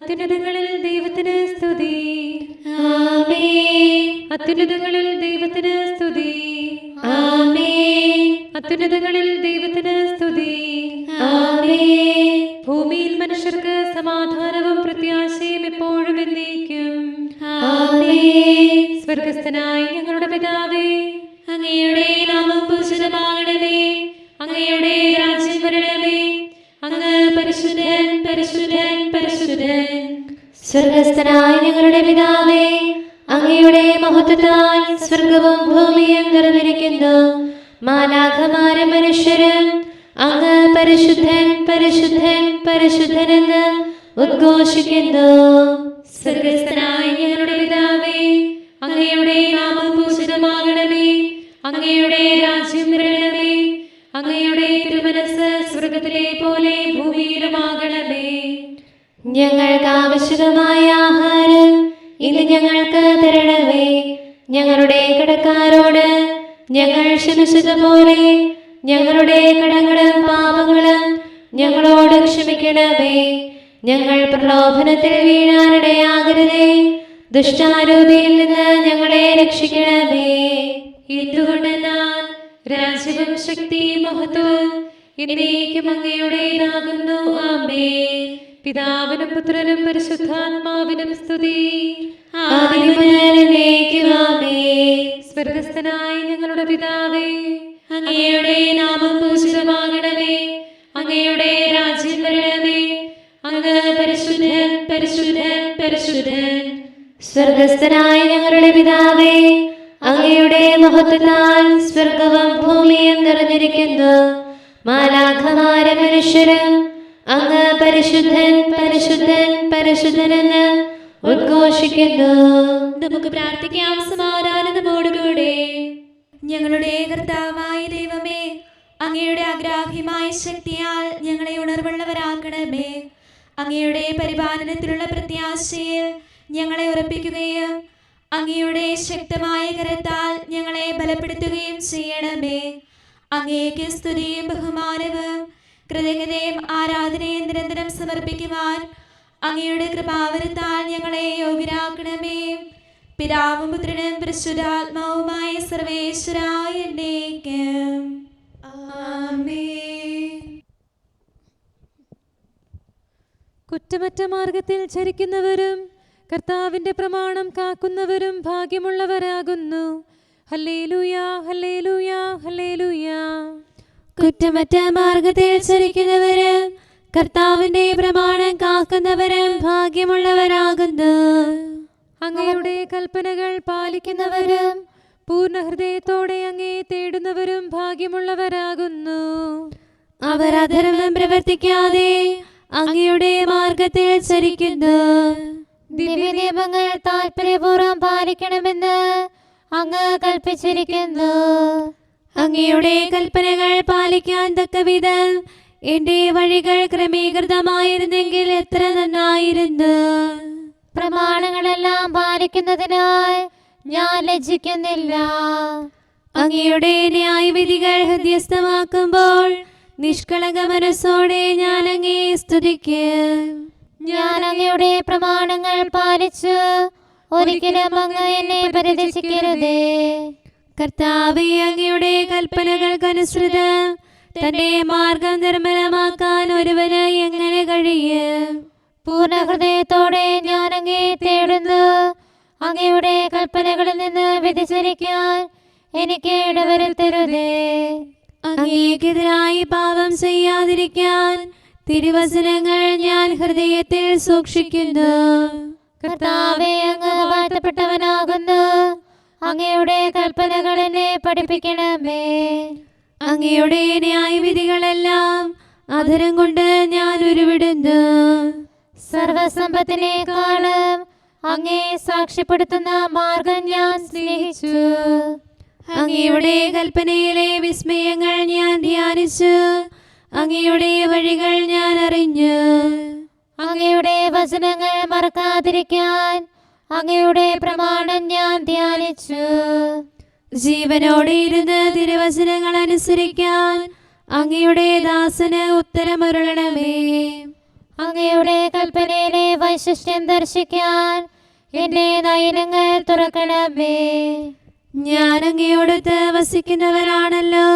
അത്യുന്നതങ്ങളിൽ ദൈവത്തിന് സ്തുതി. ആമേൻ. അത്യുന്നതങ്ങളിൽ ദൈവത്തിന് സ്തുതി. ആമേൻ. അത്യുന്നതങ്ങളിൽ ദൈവത്തിന് സ്തുതി. ആമേൻ. ഭൂമിയിൽ മനുഷ്യർക്ക് സമാധാനവും പ്രത്യാശയും എപ്പോഴും എന്നേക്കും. ആമേൻ. സ്വർഗസ്ഥനായ ഞങ്ങളുടെ പിതാവേ, അങ്ങയുടെ നാമം പൂജിതമാകണമേ. അങ്ങയുടെ രാജ്യം വരണമേ. അങ്ങ് പരിശുദ്ധൻ, പരിശുദ്ധൻ, പരിശുദ്ധൻ. സ്വർഗസ്ഥനായ ഞങ്ങളുടെ പിതാവേ, അങ്ങയുടെ മഹത്വത്താൽ സ്വർഗവും ഭൂമിയും നിറഞ്ഞിരിക്കുന്നു. മാലാഖമാരും മനുഷ്യരും അങ്ങ് പരിശുദ്ധൻ, പരിശുദ്ധൻ, പരിശുദ്ധനെന്ന് ഉദ്ഘോഷിക്കുന്നു. സ്വർഗസ്ഥനായ ഞങ്ങളുടെ പിതാവേ, അങ്ങയുടെ നാമം പൂജിതമാകണമേ. അങ്ങയുടെ രാജ്യം വരണമേ. അങ്ങയുടെ തിരുമനസ്സ് സ്വർഗത്തിലെ പോലെ ഭൂമിയിലുമാകണമേ. ഞങ്ങൾക്ക് ആവശ്യമായ ആഹാരം ഇന്ന് ഞങ്ങൾക്ക് തരണമേ. ഞങ്ങളുടെ കടക്കാരോട് ഞങ്ങൾ ക്ഷമിച്ചതുപോലെ ഞങ്ങളുടെ കടങ്ങളും പാപങ്ങളും ഞങ്ങളോട് ക്ഷമിക്കണമേ. ഞങ്ങൾ പ്രലോഭനത്തിൽ വീഴാനിടയാകരുതേ. ദുഷ്ടാരൂപിയിൽ നിന്ന് ഞങ്ങളെ രക്ഷിക്കണമേ. എന്തുകൊണ്ടെന്നാൽ രാജ്യവും ശക്തിയും മഹത്വവും എന്നേക്കും അങ്ങയുടേതാകുന്നു. ആമേൻ. പിതാവിനും പുത്രനും പരിശുദ്ധാത്മാവിനും സ്തുതി. ആദിയും മുതൽ എന്നേക്കും ആമേൻ. സ്വർഗസ്ഥനായ ഞങ്ങളുടെ പിതാവേ, അങ്ങയുടെ നാമം പൂജിതമാകണമേ. അങ്ങയുടെ രാജ്യം വരണമേ. അങ്ങ് പരിശുദ്ധൻ, പരിശുദ്ധൻ, പരിശുദ്ധൻ. സ്വർഗസ്ഥനായ ഞങ്ങളുടെ പിതാവേ, അങ്ങയുടെ മഹത്വത്താൽ സ്വർഗവും ഭൂമിയും നിറഞ്ഞിരിക്കുന്നു. മാലാഖമാരും മനുഷ്യരും അങ്ങ് പരിശുദ്ധൻ, പരിശുദ്ധൻ, പരിശുദ്ധനെന്ന് ഉദ്ഘോഷിക്കുന്നു. നമുക്ക് പ്രാർത്ഥിക്കാം സമാധാനത്തോടുകൂടെ. ഞങ്ങളുടെ കർത്താവായ ദൈവമേ, അങ്ങയുടെ അഗ്രാഹ്യമായ ശക്തിയാൽ ഞങ്ങളെ ഉണർവുള്ളവരാക്കണമേ. അങ്ങയുടെ പരിപാലനത്തിലുള്ള പ്രത്യാശയിൽ ഞങ്ങളെ ഉറപ്പിക്കുകയും അങ്ങയുടെ ശക്തമായ കരത്താൽ ഞങ്ങളെ ബലപ്പെടുത്തുകയും ചെയ്യണമേ. അങ്ങേക്ക് സ്തുതിയും ബഹുമാനവും കൃതജ്ഞതയും ആരാധനയും നിരന്തരം സമർപ്പിക്കുവാൻ അങ്ങയുടെ കൃപാവരത്താൽ ഞങ്ങളെ യോഗ്യരാക്കണമേ. പിതാവും പുത്രനും പരിശുദ്ധാത്മാവുമായ സർവേശ്വരായ എന്നേക്കും. ആമേൻ. കുറ്റമറ്റ മാർഗത്തിൽ ചരിക്കുന്നവരും കർത്താവിന്റെ പ്രമാണം കാക്കുന്നവരും ഭാഗ്യമുള്ളവരാകുന്നു. ഹല്ലേലൂയാ, ഹല്ലേലൂയാ, ഹല്ലേലൂയാ. കുറ്റമറ്റ മാർഗത്തിൽ ചരിക്കുന്നവരും കർത്താവിന്റെ പ്രമാണം കാക്കുന്നവരും ഭാഗ്യമുള്ളവരാകുന്നു. അങ്ങയുടെ കൽപ്പനകൾ പാലിക്കുന്നവരും പൂർണ്ണ ഹൃദയത്തോടെ അങ്ങയെ തേടുന്നവരും ഭാഗ്യമുള്ളവരാകുന്നു. അവർ അധർമ്മം പ്രവർത്തിക്കാതെ അങ്ങയുടെ മാർഗത്തിൽ ചരിക്കുന്നു. ദിവ്യനിയമങ്ങൾ താല്പര്യപൂർവ്വം പാലിക്കണമെന്ന് അങ്ങ് കൽപ്പിച്ചിരിക്കുന്നു. അങ്ങയുടെ കൽപ്പനകൾ പാലിക്കാൻ തക്കവിധം എന്റെ വഴികൾ ക്രമീകൃതമായിരുന്നെങ്കിൽ എത്ര നന്നായിരുന്നു. പ്രമാണങ്ങളെല്ലാം പാലിക്കുന്നതിനാൽ ഞാൻ ലജ്ജിക്കുന്നില്ല. അങ്ങയുടെ ന്യായവിധികൾ ഹൃദയസ്ഥമാക്കുമ്പോൾ നിഷ്കളങ്ക മനസ്സോടെ ഞാൻ അങ്ങയെ സ്തുതിക്കും. ഞാൻ അങ്ങയുടെ പ്രമാണങ്ങൾ പാലിച്ചു ഒരിക്കലും അങ്ങ് എന്നെ പരിരക്ഷിക്കരുതേ. കർത്താവേ, അങ്ങയുടെ കൽപ്പനകൾക്കനുസൃതം തന്റെ മാർഗം നിർമ്മലമാക്കാൻ ഒരുവന് എങ്ങനെ കഴിയും? പൂർണ്ണ ഹൃദയത്തോടെ ഞാൻ അങ്ങയെ തേടുന്നു. അങ്ങയുടെ കൽപ്പനകളിൽ നിന്ന് വ്യതിചലിക്കാൻ എനിക്ക് ഇടവരുത്തരുതേ. അങ്ങേക്കെതിരായി പാപം ചെയ്യാതിരിക്കാൻ തിരുവചനങ്ങൾ ഞാൻ ഹൃദയത്തിൽ സൂക്ഷിക്കുന്നു. കർത്താവേ, അങ്ങ് വാഴ്ത്തപ്പെട്ടവനാകുന്നു. അങ്ങയുടെ കൽപ്പനകൾ എന്നെ പഠിപ്പിക്കണമേ. അങ്ങയുടെ ന്യായവിധികളെല്ലാം അധരം കൊണ്ട് ഞാൻ ഉരുവിടുന്നു. സർവസമ്പത്തിനേക്കാളും അങ്ങേ സാക്ഷ്യപ്പെടുത്തുന്ന മാർഗം ഞാൻ സ്നേഹിച്ചു. അങ്ങയുടെ കൽപ്പനയിലെ വിസ്മയങ്ങൾ ഞാൻ ധ്യാനിച്ചു. അങ്ങയുടെ വഴികൾ ഞാൻ അറിഞ്ഞു. അങ്ങയുടെ വചനങ്ങൾ മറക്കാതിരിക്കാൻ അങ്ങയുടെ പ്രമാണം ഞാൻ ധ്യാനിച്ചു. ജീവനോടെ ഇരുന്ന് തിരുവചനങ്ങൾ അനുസരിക്കാൻ അങ്ങയുടെ ദാസന് ഉത്തരമരുളണമേ. അങ്ങയുടെ കൽപ്പനയിലെ വൈശിഷ്ട്യം ദർശിക്കാൻ എന്റെ നയനങ്ങൾ തുറക്കണമേ. ഞാൻ അങ്ങയോടൊത്ത് വസിക്കുന്നവരാണല്ലോ,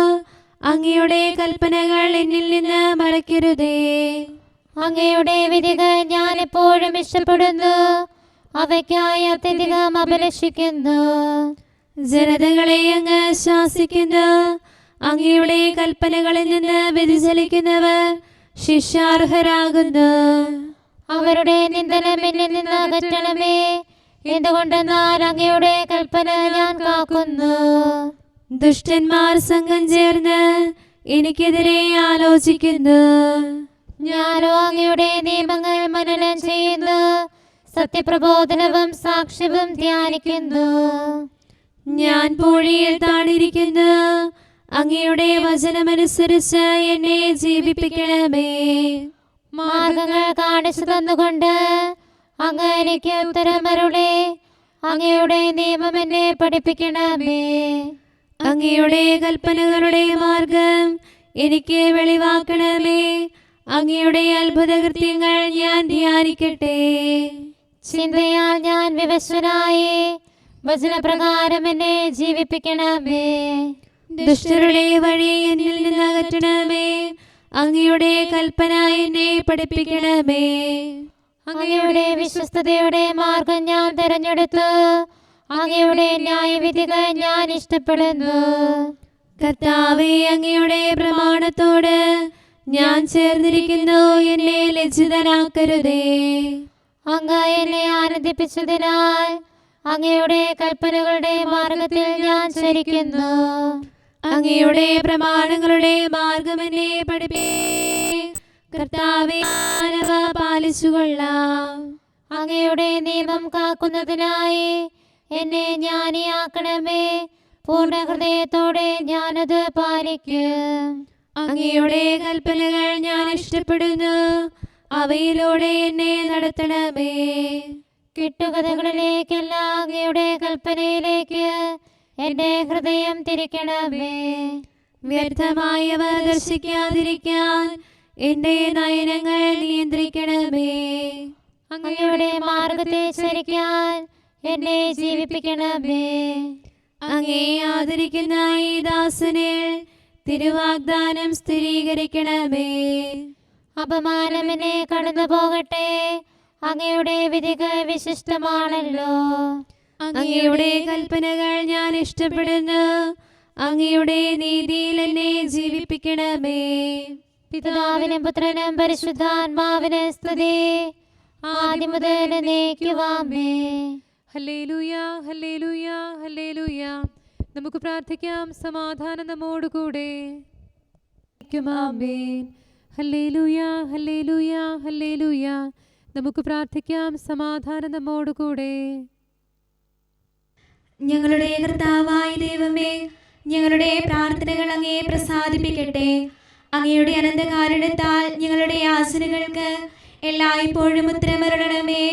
അങ്ങയുടെ കൽപ്പനകൾ എന്നിൽ നിന്ന് മറയ്ക്കരുതേ. അങ്ങയുടെ വിധികൾ ഞാൻ എപ്പോഴും ഇഷ്ടപ്പെടുന്നു, അവയ്ക്കായി അത്യധികം അഭിലഷിക്കുന്നു. ജനതകളെ അങ്ങ് ശാസിക്കുന്നു, അങ്ങയുടെ കൽപ്പനകളിൽ നിന്ന് വ്യതിചലിക്കുന്നവർ ശിക്ഷാർഹരാകുന്നു. അവരുടെ നിന്ദനം എന്നിൽ നിന്ന് അകറ്റണമേ, എന്തുകൊണ്ടെന്നാൽ അങ്ങയുടെ കൽപ്പന ഞാൻ കാക്കുന്നു. ദുഷ്ടന്മാർ സംഘം ചേർന്ന് എനിക്കെതിരെ ആലോചിക്കുന്നു. ഞാനോ അങ്ങയുടെ നിയമങ്ങൾ മനനം ചെയ്യുന്നു, സത്യപ്രബോധനവും സാക്ഷ്യവും ധ്യാനിക്കുന്നു. ഞാൻ പൂഴിയിൽ താണിരിക്കുന്നു, അങ്ങയുടെ വചനമനുസരിച്ച് എന്നെ ജീവിപ്പിക്കണമേ. മാർഗങ്ങൾ കാണിച്ചു തന്നുകൊണ്ട് അങ്ങ് എനിക്ക് ഉത്തരമരുളി, അങ്ങയുടെ നിയമം എന്നെ പഠിപ്പിക്കണമേ. അങ്ങയുടെ കൽപ്പനകളുടെ മാർഗം എനിക്ക് വെളിവാക്കണമേ. അങ്ങയുടെ അത്ഭുതകൃത്യങ്ങൾ ഞാൻ ധ്യാനിക്കട്ടെ. ചിന്തയാൽ ഞാൻ വിവശനായി, വചനപ്രകാരം എന്നെ ജീവിപ്പിക്കണമേ. ദുഷ്ടരുടെ വഴി എന്നിൽ നിന്ന് അകറ്റണമേ. അങ്ങയുടെ കൽപ്പന എന്നെ പഠിപ്പിക്കണമേ. അങ്ങയുടെ വിശ്വസ്തതയുടെ മാർഗം ഞാൻ തെരഞ്ഞെടുത്തു, അങ്ങയുടെ ന്യായവിധികൾ ഞാൻ ഇഷ്ടപ്പെടുന്നു. കർത്താവേ, അങ്ങയുടെ പ്രമാണത്തോട് ഞാൻ ചേർന്നിരിക്കുന്നു, എന്നെ ലജ്ജിതനാക്കരുതേ. അങ്ങ് എന്നെ ആനന്ദിപ്പിച്ചതിനാൽ അങ്ങയുടെ കൽപ്പനകളുടെ മാർഗത്തിൽ ഞാൻ ചരിക്കുന്നു. അങ്ങയുടെ പ്രമാണങ്ങളുടെ മാർഗം എന്നെ കർത്താവേ, ഞാനവ പാലിച്ചുകൊള്ളാം. അങ്ങയുടെ നിയമം കാക്കുന്നതിനായി എന്നെ ജ്ഞാനിയാക്കണമേ. പൂർണ്ണ ഹൃദയത്തോടെ ഞാനത് പാലിക്കും. അങ്ങയുടെ കൽപ്പനകൾ ഞാൻ ഇഷ്ടപ്പെടുന്നു, അവയിലൂടെ എന്നെ നടത്തണമേ. കിട്ടുകഥകളിലേക്കല്ല, അങ്ങയുടെ കൽപ്പനയിലേക്ക് എന്റെ ഹൃദയം തിരിക്കണമേ. വ്യർത്ഥമായവ ദർശിക്കാതിരിക്കാൻ എന്റെ നയനങ്ങൾ നിയന്ത്രിക്കണമേ. അങ്ങയുടെ മാർഗത്തെ ചരിക്കാൻ എന്നെ ജീവിപ്പിക്കണമേ. അങ്ങേ ആദരിക്കുന്ന ഈ ദാസനിൽ തിരുവാഗ്ദാനം സ്ഥിരീകരിക്കണമേ. അപമാനം എന്നെ കടന്നു പോകട്ടെ, അങ്ങയുടെ വിധികൾ വിശിഷ്ടമാണല്ലോ. അങ്ങയുടെ കൽപ്പനകൾ ഞാൻ ഇഷ്ടപ്പെടുന്നു, അങ്ങയുടെ നീതിയിൽ എന്നെ ജീവിപ്പിക്കണമേ. പിതാവിനും പുത്രനും പരിശുദ്ധാത്മാവിന് സ്തുതി, ആദ്യം മുതൽ എന്നേക്കുമാമേ. ഹല്ലേലൂയ, ഹല്ലേലൂയ, ഹല്ലേലൂയ. നമുക്ക് പ്രാർത്ഥിക്കാം, സമാധാനം നമ്മോടുകൂടെ. ആമേൻ. ഹല്ലേലൂയ, ഹല്ലേലൂയ, ഹല്ലേലൂയ. നമുക്ക് പ്രാർത്ഥിക്കാം, സമാധാനം നമ്മോടുകൂടെ. ഞങ്ങളുടെ കർത്താവായ ദൈവമേ, ഞങ്ങളുടെ പ്രാർത്ഥനകൾ അങ്ങേ പ്രസാദിപ്പിക്കട്ടെ. അങ്ങയുടെ അനന്തകാരുണ്യത്താൽ ഞങ്ങളുടെ യാചനകൾക്ക് എല്ലായ്പ്പോഴും ഉത്തരമരുളണമേ.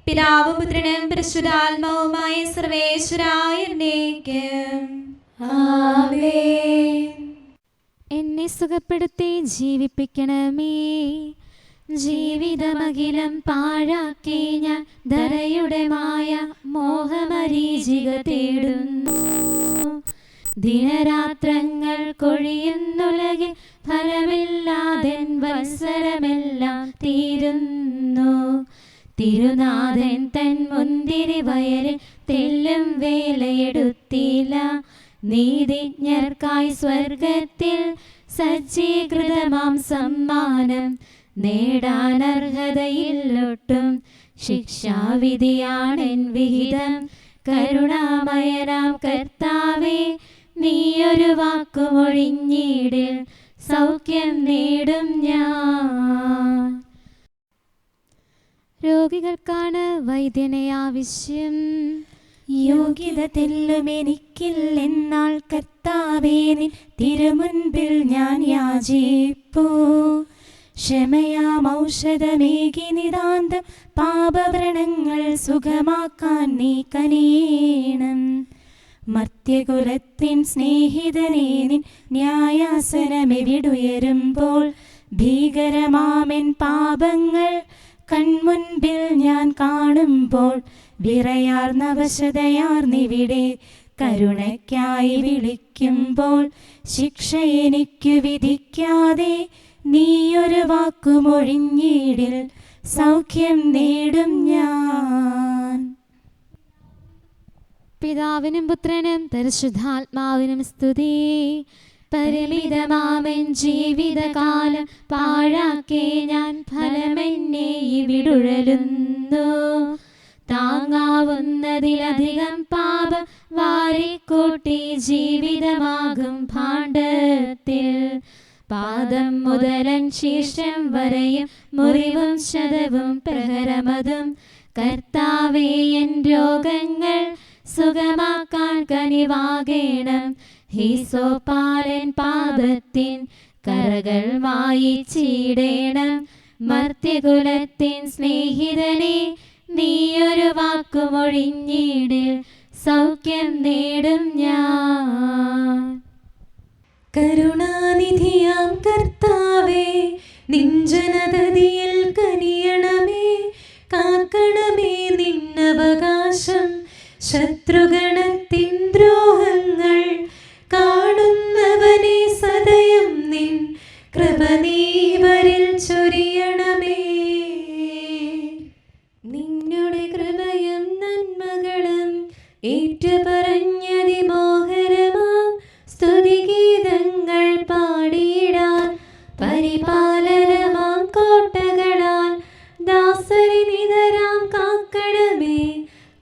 പിതാവും പുത്രനും പരിശുദ്ധാത്മാവുമായ സർവേശ്വരായ എന്നേക്കും ആമേൻ. എന്നെ സുഖപ്പെടുത്തി ജീവിപ്പിക്കണമേ. ജീവിതമഖിലം പാഴാക്കി ഞാൻ ധരയുടെ മായ മോഹമരീചിക തേടുന്നു. ദിനരാത്രങ്ങൾ കൊഴിയുന്നുലകിൽ ഫലമില്ലാതെ വത്സരമെല്ലാം തീരുന്നു. തിരുനാഥൻ തൻ മുന്തിരി വയലിൽ തെല്ലും വേലയെടുത്തില്ല. നീതിജ്ഞർക്കായി സ്വർഗത്തിൽ സജ്ജീകൃതമാം സമ്മാനം നേടാനർഹതയില്ലൊട്ടും. ശിക്ഷാവിധിയാണെൻ വിഹിതം. കരുണാമയനാം കർത്താവേ, നീയൊരു വാക്കുമൊഴിഞ്ഞീടിൽ സൗഖ്യം നേടും ഞാൻ. രോഗികൾക്കാണ് വൈദ്യനെ ആവശ്യം, യോഗ്യത തെല്ലും എനിക്കില്ലെന്നാൽ കർത്താവേ നിൻ തിരുമുൻപിൽ ഞാൻ യാചിപ്പൂ. ക്ഷമയാം ഔഷധമേകി നിതാന്തം പാപവ്രണങ്ങൾ സുഖമാക്കാൻ നീ കനിയണം. മർത്യകുലത്തിൻ സ്നേഹിതനേ, നിൻ ന്യായാസനമെവിടുയരുമ്പോൾ ഭീകരമാമെൻ പാപങ്ങൾ കൺമുൻപിൽ ഞാൻ കാണുമ്പോൾ വിറയാർന്നവശതയാർന്നിവിടെ കരുണയ്ക്കായി വിളിക്കുമ്പോൾ ശിക്ഷ എനിക്കു വിധിക്കാതെ നീയൊരു വാക്കുമൊഴിഞ്ഞിടിൽ സൗഖ്യം നേടും ഞാൻ. പിതാവിനും പുത്രനും പരിശുദ്ധാത്മാവിനും സ്തുതി. പരിമിതമാമൻ ജീവിതകാലം പാഴാക്കേ ഞാൻ ഫലമെന്നെ ഇവിടുഴലുന്നു. താങ്ങാവുന്നതിലധികം പാപം വാരിക്കൂട്ടി ജീവിതമാകും ഭാണ്ഡത്തിൽ പാദം മുതലൻ ശീർഷം വരെയും മുറിവും ശതവും പ്രഹരമതും കർത്താവേ എൻ രോഗങ്ങൾ സുഖമാക്കാൻ കനിവാകേണം. ഹീസോപ്പാലൻ പാപത്തിൻ കറകൾ മായിച്ചിടേണം. മർത്യകുലത്തിൻ സ്നേഹിതനെ നീയൊരു വാക്കുമൊഴിഞ്ഞിടിൽ സൗഖ്യം നേടും ഞാൻ. കരുണാനിധിയാം കർത്താവേ, നിൻ ജനതതിയിൽ കനിയണമേ. കാക്കണമേ നിന്നവകാശം, ശത്രുഗണത്തിൻ ദ്രോഹങ്ങൾ കാണുന്നവനെ സദയം നിൻ കൃപ നീവരിൽ ചൊരിയണമേ. നിന്നുടെ കൃപയും നന്മകളും ഏറ്റുപറഞ്ഞതിമോഹരമാം സ്തുതിഗീതങ്ങൾ പാടിയിടാൻ പരിപാലനമാം കോട്ടകളാൽ ദാസരി നിതരാം കാക്കണമേ.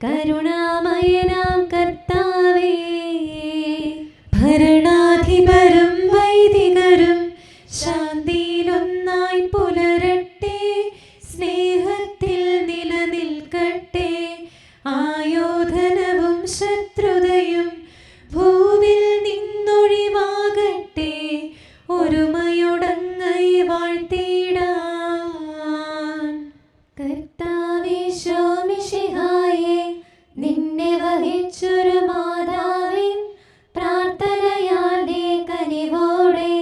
കരുണാമയനാം കർത്താവേ, ഭരണാധിപരും വൈദികരും ശാന്തിയിലൊന്നായി പുലരട്ടെ. സ്നേഹത്തിൽ നിലനിൽക്കട്ടെ. ആയോധനവും ശത്രുതയും ഭൂവിൽ നിന്നൊഴിവാകട്ടെ. ഒരുമയോടങ്ങൈ വാഴ്ത്തിടാൻ. കർത്താവേ ശോമിശിഹായേ, നിന്നെ വഹിച്ചൊരു മാതാവിൻ പ്രാർത്ഥനയാലെ കനിവോടെ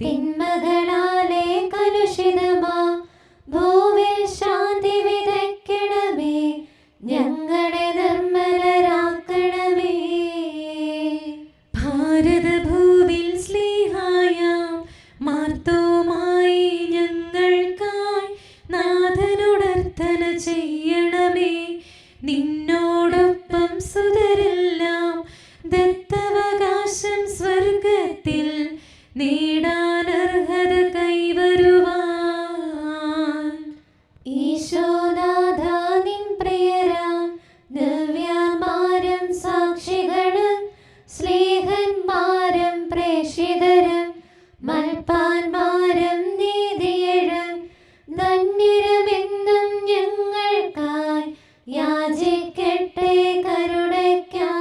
തിന്മകളാലെ കലുഷിതമാ ഭൂവിൽ ശാന്തി വിതയ്ക്കണമേ. ഞങ്ങളെ നിർമ്മലരാക്കണമേ. ഭാരതഭൂവിൽ സ്ലീഹായാം മാർത്തോമായി ഞങ്ങൾക്കായി നാഥനുടർത്ഥന ചെയ്യണമേ. നിന്നോടൊപ്പം സുതരെല്ലാം ദത്തവകാശം സ്വർഗത്തിൽ നേടാനർഹത കൈവരുവാൻ. ഈശോനാഥ നിൻ പ്രിയരാം ദിവ്യന്മാരും സാക്ഷികളും സ്നേഹന്മാരും പ്രേക്ഷിതരും മൽപ്പാന്മാരും നീതിയഴും ധന്യരുമെന്നും ഞങ്ങൾക്കായി യാചിക്കട്ടെ കരുണയ്ക്കായി.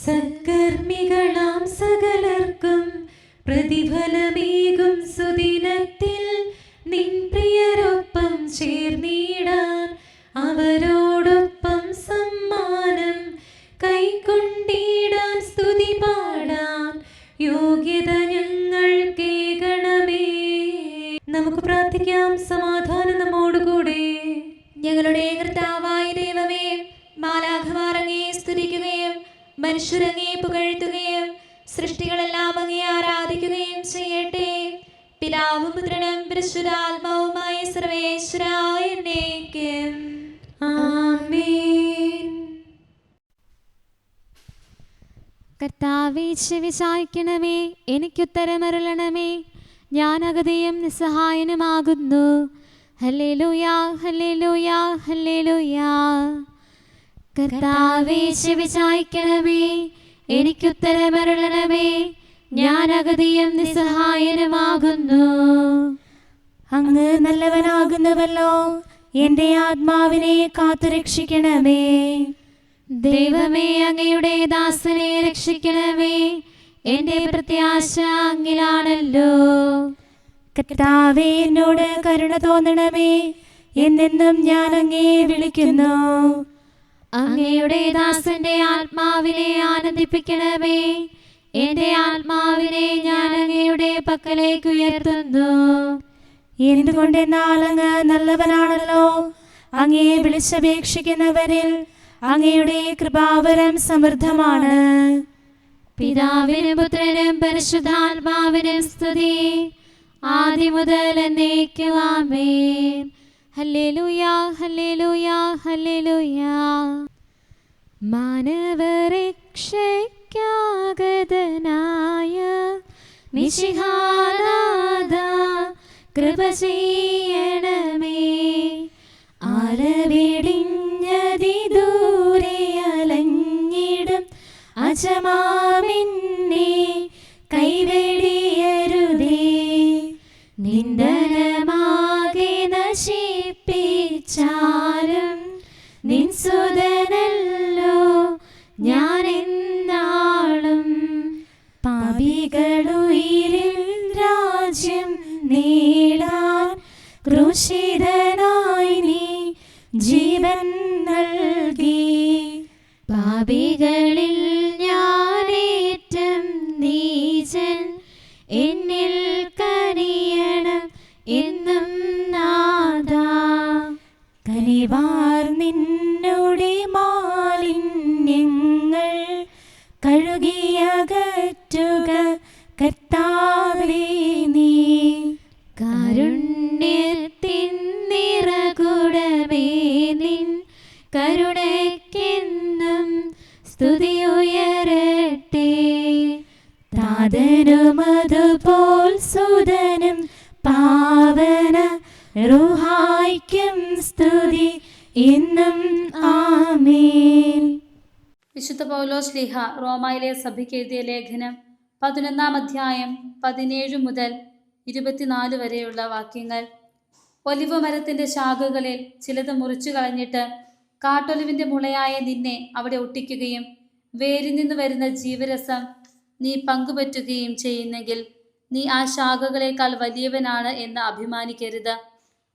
സത്കർമ്മികളാം സകലർക്കും പ്രതിഫലമേകും സുദിനത്തിൽ നിൻ പ്രിയരൊപ്പം ചേർന്നിടാൻ അവരോടൊപ്പം സമ്മാനം കൈക്കൊണ്ടിടാൻ സ്തുതി പാടാൻ യോഗ്യത ഞങ്ങൾക്കേകണമേ. നമുക്ക് പ്രാർത്ഥിക്കാം. സമാധാനം നമ്മോടുകൂടെ. ഞങ്ങളുടെ കർത്താവായ ദൈവമേ, മാലാഖമാർ അങ്ങയെ സ്തുതിക്കുകയും മനുഷ്യരങ്ങയെ പുകഴ്ത്തുകയും സൃഷ്ടികളെല്ലാം അങ്ങയെ ആരാധിക്കുകയും ചെയ്യട്ടെ. പിതാവും പുത്രനും പരിശുദ്ധാത്മാവുമായ സർവേശ്വരായ എന്നേക്കും ആമേൻ. കർത്താവേ ചെവിചായ്ക്കണമേ, എനിക്കുത്തരമരുളണമേ. ഞാൻ അഗതിയും നിസ്സഹായനുമാകുന്നു. ഹല്ലേലൂയാ ഹല്ലേലൂയാ ഹല്ലേലൂയാ. കർത്താവേ ചെവിചായ്ക്കണമേ, എനിക്കുത്തരമരുളണമേ. ഞാൻ അഗതിയും നിസ്സഹായനുമാകുന്നു. അങ്ങ് നല്ലവനാകുന്നുവല്ലോ, എൻ്റെ ആത്മാവിനെ കാത്തുരക്ഷിക്കണമേ. ദൈവമേ, അങ്ങയുടെ ദാസനെ രക്ഷിക്കണമേ. എൻ്റെ പ്രത്യാശ അങ്ങിലാണല്ലോ. കർത്താവേ, എന്നോട് കരുണ തോന്നണമേ. എന്നെന്നും ഞാൻ അങ്ങയെ വിളിക്കുന്നു. അങ്ങയുടെ ദാസന്റെ ആത്മാവിനെ ആനന്ദിപ്പിക്കണമേ. എന്റെ ആത്മാവിനെ ഞാൻ അങ്ങയുടെ പക്കലേക്ക് ഉയർത്തുന്നു. എന്തുകൊണ്ടെന്നാൽ അങ്ങ് നല്ലവനാണല്ലോ. അങ്ങയെ വിളിച്ചപേക്ഷിക്കുന്നവരിൽ അങ്ങയുടെ കൃപാവരം സമൃദ്ധമാണ്. പിതാവിനും പുത്രനും പരിശുദ്ധാത്മാവിനും സ്തുതി, ആദ്യം മുതൽ എന്നേക്കും ആമേൻ. ഹല്ലേലൂയ ഹല്ലേലൂയ ഹല്ലേലൂയ. മാനവരക്ഷയ്ക്കാഗതനായ മിശിഹാനാഥ കൃപ ചെയ്യണമേ. ആലവിടിഞ്ഞതി ദൂരെ അലഞ്ഞിടും അജമാമിന്നെ കൈവെടിയരുതേ. നിന്ദനമാകെ നശിപ്പിച്ചാലും നിൻ സുതനല്ലോ ഞാൻ എന്നാളും. പാപികളുയിരിൽ രാജ്യം നേടാൻ ക്രൂശിതനായി നീ ജീവൻ നൽകി. പാപികളിൽ ഞാനേറ്റം നീചൻ, എന്നിൽ കനിയണം എന്നും നാഥാ. കനിവാർ നിന്നോടെ മാലിന്യങ്ങൾ കഴുകിയകറ്റുക കർത്താവേ നീ. കാരുണ്യത്തിൻ നിറകുടമേ നിൻ കരുണയ്ക്കെന്നും സ്തുതിയുയരട്ടെ. താതനുമതുപോൽ സുതനും പാവന റൂഹായ്ക്കും സ്തുതി എന്നും ആമേൻ. വിശുദ്ധ പൗലോസ് ശ്ലീഹ റോമായിലെ സഭയ്ക്ക് എഴുതിയ ലേഖനം 11-ാം അധ്യായം 17 മുതൽ 24 വരെയുള്ള വാക്യങ്ങൾ. ഒലിവ് മരത്തിന്റെ ശാഖകളിൽ ചിലത് മുറിച്ചു കളഞ്ഞിട്ട് കാട്ടൊലിവിന്റെ മുളയായ നിന്നെ അവിടെ ഒട്ടിക്കുകയും വേരിൽ നിന്ന് വരുന്ന ജീവരസം നീ പങ്കുപറ്റുകയും ചെയ്യുന്നെങ്കിൽ നീ ആ ശാഖകളേക്കാൾ വലിയവനാണ് എന്ന് അഭിമാനിക്കരുത്.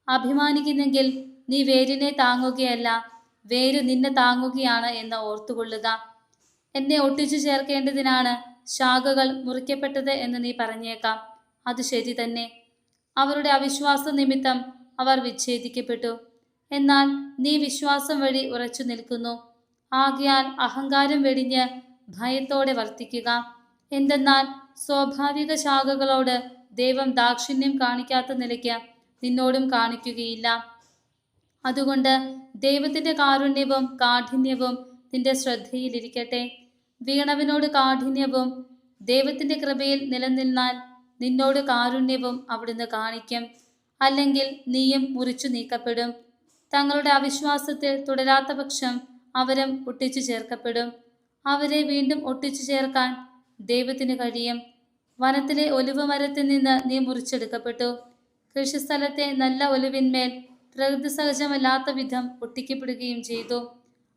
അഭിമാനിക്കുന്നെങ്കിൽ നീ വേരിനെ താങ്ങുകയല്ല, വേര് നിന്നെ താങ്ങുകയാണ് എന്ന് ഓർത്തുകൊള്ളുക. എന്നെ ഒട്ടിച്ചു ചേർക്കേണ്ടതിനാണ് ശാഖകൾ മുറിക്കപ്പെട്ടത് എന്ന് നീ പറഞ്ഞേക്കാം. അത് ശരി തന്നെ. അവരുടെ അവിശ്വാസ നിമിത്തം അവർ വിച്ഛേദിക്കപ്പെട്ടു. എന്നാൽ നീ വിശ്വാസം വഴി ഉറച്ചു നിൽക്കുന്നു. ആകയാൽ അഹങ്കാരം വെടിഞ്ഞ് ഭയത്തോടെ വർത്തിക്കുക. എന്തെന്നാൽ സ്വാഭാവിക ശാഖകളോട് ദൈവം ദാക്ഷിണ്യം കാണിക്കാത്ത നിലയ്ക്ക് നിന്നോടും കാണിക്കുകയില്ല. അതുകൊണ്ട് ദൈവത്തിൻ്റെ കാരുണ്യവും കാഠിന്യവും നിന്റെ ശ്രദ്ധയിലിരിക്കട്ടെ. വീണവനോട് കാഠിന്യവും ദൈവത്തിൻ്റെ കൃപയിൽ നിലനിന്നാൽ നിന്നോട് കാരുണ്യവും അവിടുന്ന് കാണിക്കും. അല്ലെങ്കിൽ നീയും മുറിച്ചു നീക്കപ്പെടും. തങ്ങളുടെ അവിശ്വാസത്തിൽ തുടരാത്ത പക്ഷം അവരും ഒട്ടിച്ചു ചേർക്കപ്പെടും. അവരെ വീണ്ടും ഒട്ടിച്ചു ചേർക്കാൻ ദൈവത്തിന് കഴിയും. വനത്തിലെ ഒലിവ് മരത്തിൽ നിന്ന് നീ മുറിച്ചെടുക്കപ്പെട്ടു. കൃഷിസ്ഥലത്തെ നല്ല ഒലിവിന്മേൽ പ്രകൃതി സഹജമല്ലാത്ത വിധം ഒട്ടിക്കപ്പെടുകയും ചെയ്തു.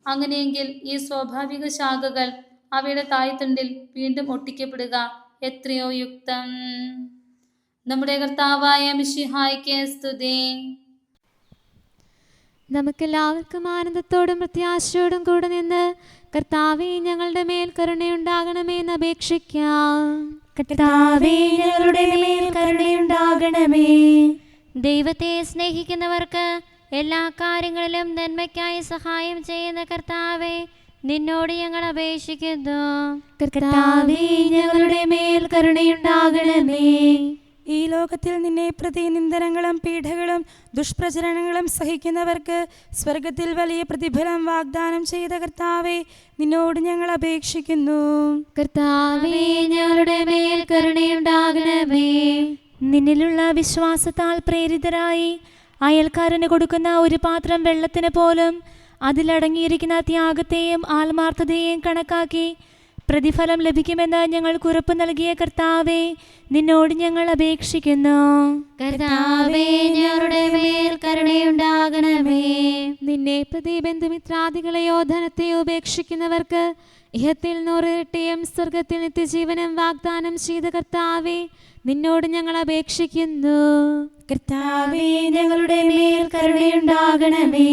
അങ്ങനെയെങ്കിൽ ഈ സ്വാഭാവിക ശാഖകൾ അവയുടെ തായ്തണ്ടിൽ വീണ്ടും ഒട്ടിക്കപ്പെടുക എത്രയോ യുക്തം. നമ്മുടെ കർത്താവായ മിശിഹായ്ക്ക് സ്തുതി. നമുക്കെല്ലാവർക്കും ആനന്ദത്തോടും പ്രത്യാശയോടും കൂടെ നിന്ന് കർത്താവേ ഞങ്ങളുടെ മേൽ കരുണയുണ്ടാകണമേ എന്ന് അപേക്ഷിക്കാം. കർത്താവേ ഞങ്ങളുടെ മേൽ കരുണയുണ്ടാകണമേ. ദൈവത്തെ സ്നേഹിക്കുന്നവർക്ക് എല്ലാ കാര്യങ്ങളിലും നന്മയ്ക്കായി സഹായം ചെയ്യുന്ന കർത്താവേ, നിന്നോട് ഞങ്ങൾ അപേക്ഷിക്കുന്നു. കർത്താവേ ഞങ്ങളുടെ മേൽ കരുണയുണ്ടാകണമേ. ഈ ലോകത്തിൽ നിന്നെ പ്രതി നിന്ദനങ്ങളും പീഡകളും ദുഷ്പ്രചരണങ്ങളും സഹിക്കുന്നവർക്ക് സ്വർഗത്തിൽ വലിയ പ്രതിഫലം വാഗ്ദാനം ചെയ്ത കർത്താവേ, നിന്നോട് ഞങ്ങൾ അപേക്ഷിക്കുന്നു. കർത്താവേ ഞങ്ങളുടെ മേൽ കരുണയുണ്ടാകണമേ. നിന്നിലുള്ള വിശ്വാസത്താൽ പ്രേരിതരായി അയൽക്കാരന് കൊടുക്കുന്ന ഒരു പാത്രം വെള്ളത്തിന് പോലും അതിലടങ്ങിയിരിക്കുന്ന ത്യാഗത്തെയും ആത്മാർത്ഥതയെയും കണക്കാക്കി പ്രതിഫലം ലഭിക്കുമെന്ന് ഞങ്ങൾക്ക് ഉറപ്പ് നൽകിയ കർത്താവേ, നിന്നോട് ഞങ്ങൾ അപേക്ഷിക്കുന്നു. കർത്താവേ ഞങ്ങളുടെ മേൽ കരുണയുണ്ടാകണമേ. നിന്നെ പ്രതി ബന്ധുമിത്രാദികളെയോ ധനത്തെയോ ഉപേക്ഷിക്കുന്നവർക്ക് ഇഹത്തിൽ 100 ഇരട്ടിയും സ്വർഗത്തിൽ നിത്യജീവനം വാഗ്ദാനം ചെയ്ത കർത്താവേ, നിന്നോട് ഞങ്ങൾ അപേക്ഷിക്കുന്നു. കർത്താവേ ഞങ്ങളുടെ മേൽ കരുണയുണ്ടാകണമേ.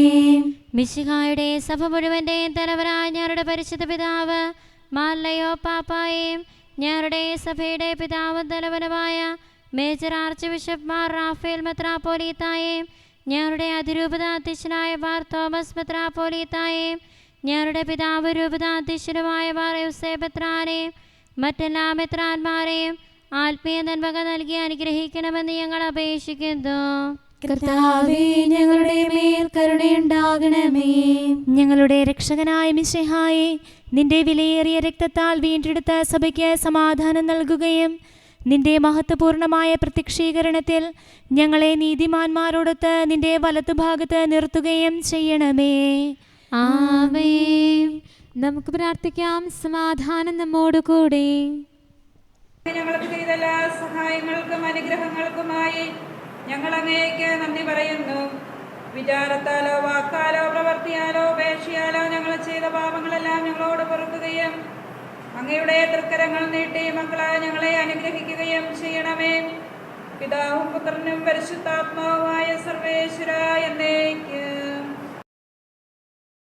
മിശിഹായുടെ സഭ മുഴുവന്റെയും തലവനായ ഞങ്ങളുടെ പരിശുദ്ധ പിതാവ് മാർലയോ പാപ്പായെയും ഞങ്ങളുടെ സഭയുടെ പിതാവും തലവനുമായ major archbishop Mar Raphael മെത്രാപ്പോലീത്തായെയും ഞങ്ങളുടെ അതിരൂപത അധ്യക്ഷനായ മാർ തോമസ് മെത്രാപ്പോലീത്തായെയും ഞങ്ങളുടെ പിതാവ് രൂപത അധ്യക്ഷനുമായ മാർ യൂസേബെത്രാനെയും മറ്റെല്ലാ മെത്രാന്മാരെയും ആത്മീയ നന്മക നൽകി അനുഗ്രഹിക്കണമെന്ന് ഞങ്ങൾ അപേക്ഷിക്കുന്നു. കർത്താവേ, ഞങ്ങളുടെ മേൽ കരുണയുണ്ടാകണമേ. ഞങ്ങളുടെ രക്ഷകനായ മിശിഹായേ, നിന്റെ വിലയേറിയ രക്തത്താൽ വീണ്ടെടുത്ത സഭയ്ക്ക് സമാധാനം നൽകുകയും നിന്റെ മഹത്വപൂർണമായ പ്രത്യക്ഷീകരണത്തിൽ ഞങ്ങളെ നീതിമാന്മാരോടൊത്ത് നിന്റെ വലത്തുഭാഗത്ത് നിർത്തുകയും ചെയ്യണമേ. ആമേൻ. നമുക്ക് പ്രാർത്ഥിക്കാം. സമാധാനം നമ്മോടുകൂടെ. ഞങ്ങൾക്ക് ചെയ്ത എല്ലാ സഹായങ്ങൾക്കും അനുഗ്രഹങ്ങൾക്കുമായി ഞങ്ങൾ അങ്ങേക്ക് നന്ദി പറയുന്നു. വിചാരത്താലോ വാക്കാലോ പ്രവർത്തിയാലോ ഉപേക്ഷയാലോ ഞങ്ങൾ ചെയ്ത പാപങ്ങളെല്ലാം ഞങ്ങളോട് പൊറുക്കുകയും അങ്ങയുടെ തൃക്കരങ്ങൾ നീട്ടി മക്കളായ ഞങ്ങളെ അനുഗ്രഹിക്കുകയും ചെയ്യണമേ. പിതാവും പുത്രനും പരിശുദ്ധാത്മാവുമായ